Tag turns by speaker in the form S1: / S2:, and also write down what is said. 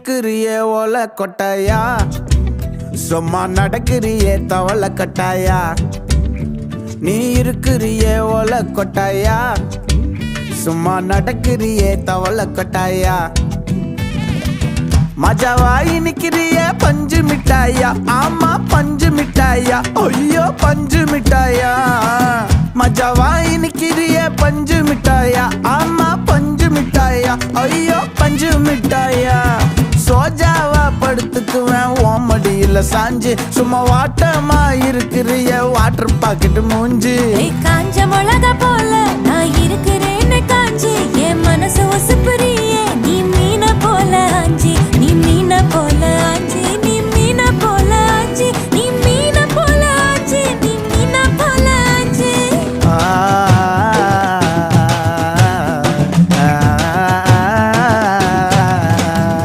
S1: இருக்கிறியே ஓலை கொட்டாயா, சும்மா நடக்கிறியே தவளை கட்டாயா. நீ இருக்கிறியே ஓலை கொட்டாயா, சும்மா நடக்கிறியே தவளை கட்டாயா. மஜாவாய் நிக்கிறிய பஞ்சு மிட்டாயா, ஆமா பஞ்சு மிட்டாயா, ஐயோ பஞ்சு மிட்டாயா. மஜாவாய் நிக்கிறிய பஞ்சு மிட்டாயா, ஆமா பஞ்சு மிட்டாயா, ஐயோ பஞ்சு மிட்டாயா. சோஜாவா படுத்துக்குவேன் ஓமடியில சாஞ்சு, சும்மா வாட்டமா இருக்கிறிய வாட்டர் பாக்கெட் மூஞ்சி.
S2: காஞ்ச மிளகா போல நான் இருக்கிறேன்னு காஞ்சி என் மனசு